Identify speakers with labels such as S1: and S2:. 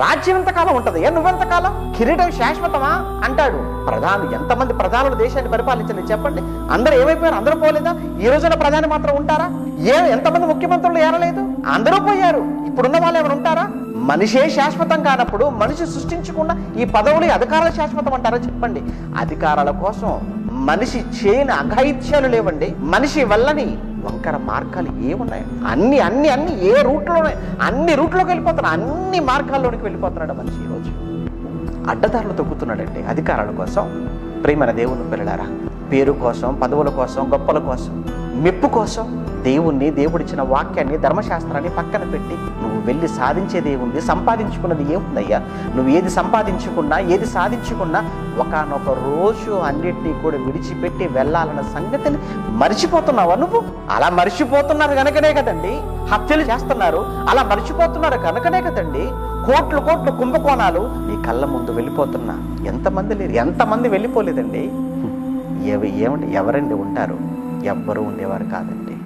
S1: రాజ్యం ఎంతకాలం ఉంటుంది? నువ్వెంతకాలం? కిరీటం శాశ్వతమా అంటాడు. ఎంతమంది ప్రధానులు దేశాన్ని పరిపాలించండి చెప్పండి. అందరూ ఏమైపోయారు? అందరూ పోలేదా? ఈ రోజున ప్రధాని మాత్రం ఉంటారా? ఎంతమంది ముఖ్యమంత్రులు ఏరలేదు? అందరూ పోయారు. ఇప్పుడున్న వాళ్ళు ఎవరు ఉంటారా? మనిషే శాశ్వతం కానప్పుడు మనిషి సృష్టించకుండా ఈ పదవులు అధికారాలు శాశ్వతం అంటారా చెప్పండి? అధికారాల కోసం మనిషి చేయని అఘాయిత్యాలు లేవండి. మనిషి వల్లని వంకర మార్గాలు ఏమున్నాయి? అన్ని అన్ని అన్ని ఏ రూట్లోనే అన్ని రూట్లోకి వెళ్ళిపోతున్నాడు, అన్ని మార్గాల్లోనికి వెళ్ళిపోతున్నాడు మనిషి. ఈరోజు అడ్డదారులు తొక్కుతున్నాడండి అధికారాల కోసం. ప్రియమైన దేవుని పిల్లలారా, పేరు కోసం, పదవుల కోసం, గొప్పల కోసం, మెప్పు కోసం దేవుణ్ణి, దేవుడిచ్చిన వాక్యాన్ని, ధర్మశాస్త్రాన్ని పక్కన పెట్టి నువ్వు వెళ్ళి సాధించేది ఏముంది? సంపాదించుకున్నది ఏముందయ్యా? నువ్వు ఏది సంపాదించుకున్నా, ఏది సాధించుకున్నా ఒకానొక రోజు అన్నిటినీ కూడా విడిచిపెట్టి వెళ్ళాలన్న సంగతిని మర్చిపోతున్నావా నువ్వు? అలా మర్చిపోతున్నారు కనుకనే కదండి హత్యలు చేస్తున్నారు. అలా మర్చిపోతున్నారు కనుకనే కదండి కోట్లు కోట్లు కుంభకోణాలు ఈ కళ్ళ ముందు వెళ్ళిపోతున్నా. ఎంతమంది లేరు? ఎంతమంది వెళ్ళిపోలేదండి? ఏమండి ఎవరండి ఉంటారు? ఎవ్వరూ ఉండేవారు కాదండి.